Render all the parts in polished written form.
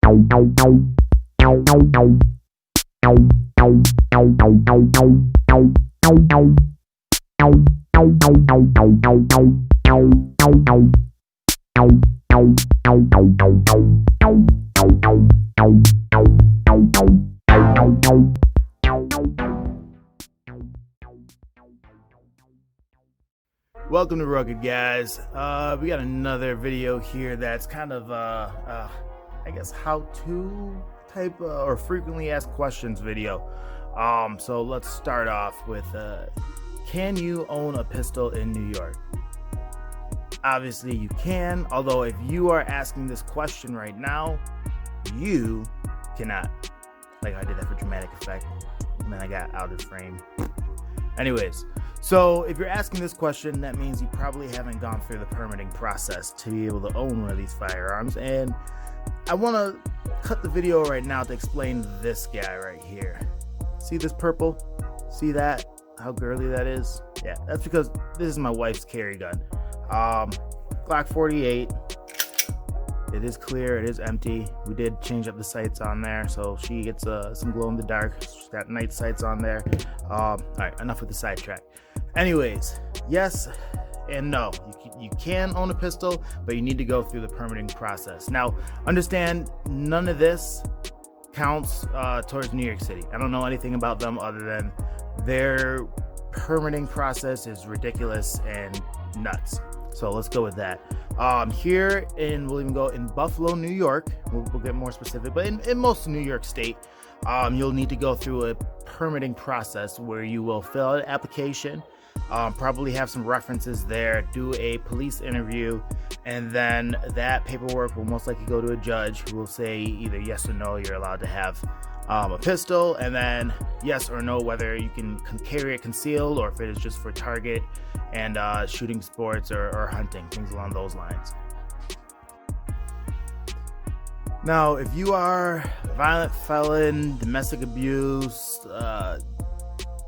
Welcome to Rugged Guys. We got another video here that's kind of I guess how-to type or frequently asked questions video. So let's start off with can you own a pistol in New York? Obviously you can, although if you are asking this question right now, you cannot. Like, I did that for dramatic effect and then I got out of frame. Anyways, so if you're asking this question, that means you probably haven't gone through the permitting process to be able to own one of these firearms. And I want to cut the video right now to explain this guy right here. See this purple? See that? How girly that is? Yeah, that's because this is my wife's carry gun. Glock 48. It is clear, it is empty. We did change up the sights on there, so she gets some glow in the dark. She's got night sights on there. All right, enough with the sidetrack. Anyways, yes and no. You can own a pistol, but you need to go through the permitting process. Now, understand, none of this counts towards New York City. I don't know anything about them other than their permitting process is ridiculous and nuts. So let's go with that. Here we'll even go in Buffalo, New York. We'll get more specific, but in most of New York State, you'll need to go through a permitting process where you will fill out an application, probably have some references there, do a police interview, and then that paperwork will most likely go to a judge who will say either yes or no, you're allowed to have a pistol, and then yes or no whether you can carry it concealed or if it is just for target and shooting sports or hunting, things along those lines. Now, if you are a violent felon, domestic abuse,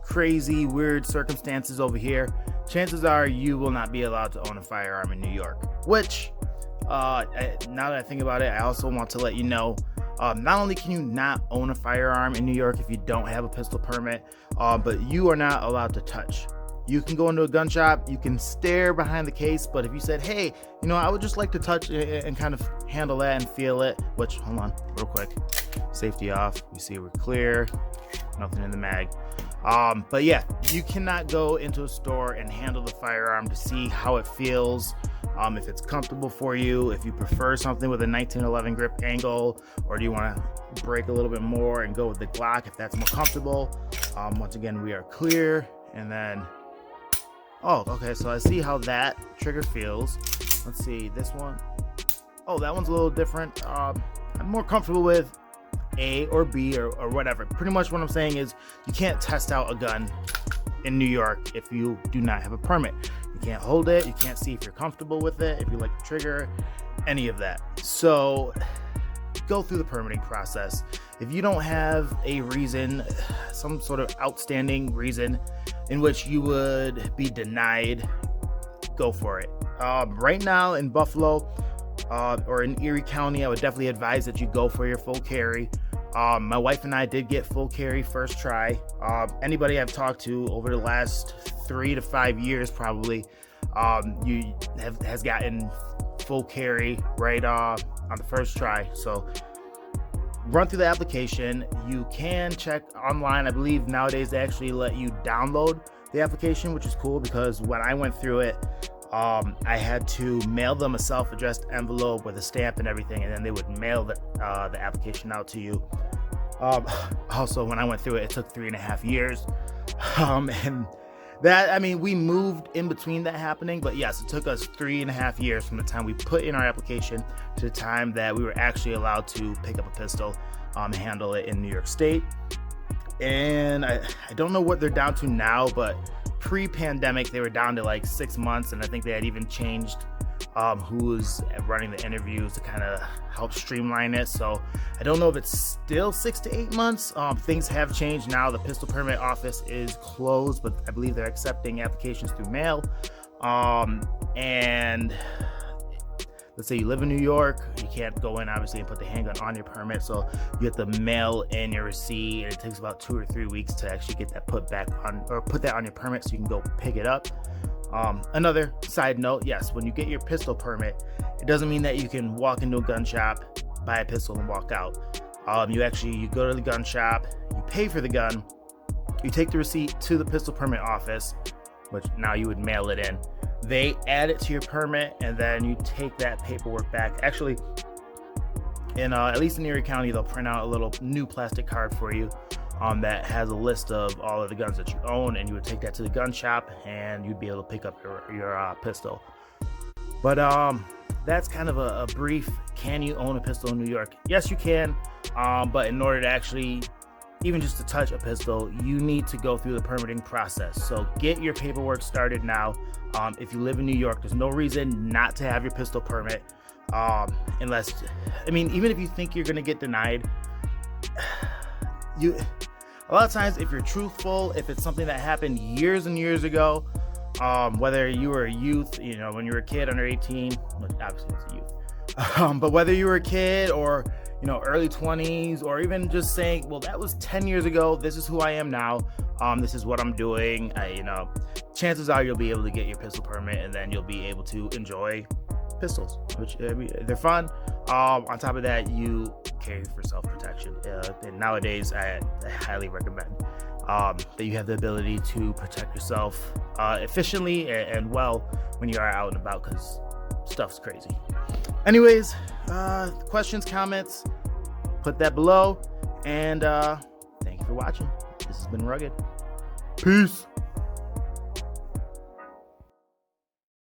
crazy, weird circumstances over here, chances are you will not be allowed to own a firearm in New York. Which, now that I think about it, I also want to let you know, not only can you not own a firearm in New York if you don't have a pistol permit, but you are not allowed to touch. You can go into a gun shop, you can stare behind the case, but if you said, hey, I would just like to touch and kind of handle that and feel it, which, hold on, real quick, safety off, you see we're clear, nothing in the mag. But yeah, you cannot go into a store and handle the firearm to see how it feels, if it's comfortable for you, if you prefer something with a 1911 grip angle, or do you want to break a little bit more and go with the Glock if that's more comfortable. Once again, we are clear, and then oh, okay, so I see how that trigger feels. Let's see, this one. Oh, that one's a little different. I'm more comfortable with A or B or whatever. Pretty much what I'm saying is you can't test out a gun in New York if you do not have a permit. You can't hold it, you can't see if you're comfortable with it, if you like the trigger, any of that. So go through the permitting process. If you don't have a reason, some sort of outstanding reason in which you would be denied, go for it. Right now in Buffalo or in Erie County, I would definitely advise that you go for your full carry. My wife and I did get full carry first try. Anybody I've talked to over the last 3 to 5 years probably has gotten full carry right on the first try. So run through the application. You can check online. I believe nowadays they actually let you download the application, which is cool because when I went through it, I had to mail them a self-addressed envelope with a stamp and everything, and then they would mail the application out to you. Also, when I went through it, it took 3.5 years. And that, I mean, we moved in between that happening, but yes, it took us 3.5 years from the time we put in our application to the time that we were actually allowed to pick up a pistol, and handle it in New York State. And I don't know what they're down to now, but pre-pandemic, they were down to like 6 months, and I think they had even changed who was running the interviews to kind of help streamline it. So I don't know if it's still 6 to 8 months. Things have changed now. The pistol permit office is closed, but I believe they're accepting applications through mail. And let's say you live in New York, you can't go in obviously and put the handgun on your permit, so you have to mail in your receipt, and it takes about 2 or 3 weeks to actually get that put that on your permit so you can go pick it up. Another side note, yes, when you get your pistol permit, it doesn't mean that you can walk into a gun shop, buy a pistol, and walk out. You go to the gun shop, you pay for the gun, you take the receipt to the pistol permit office, which now you would mail it in. They add it to your permit, and then you take that paperwork back. Actually, at least in Erie County, they'll print out a little new plastic card for you that has a list of all of the guns that you own, and you would take that to the gun shop, and you'd be able to pick up your pistol. But that's kind of a brief, can you own a pistol in New York? Yes, you can, but in order to actually, even just to touch a pistol, you need to go through the permitting process. So get your paperwork started now. If you live in New York, there's no reason not to have your pistol permit, unless, even if you think you're gonna get denied, a lot of times, if you're truthful, if it's something that happened years and years ago, whether you were a youth, when you were a kid under 18, obviously it's a youth, but whether you were a kid or, early 20s, or even just saying, well, that was 10 years ago, this is who I am now, this is what I'm doing, chances are you'll be able to get your pistol permit, and then you'll be able to enjoy pistols, which they're fun. On top of that, you carry for self-protection, and nowadays I highly recommend that you have the ability to protect yourself efficiently and well when you are out and about, because stuff's crazy. Anyways, questions, comments, put that below, and thank you for watching. This has been Rugged. Peace.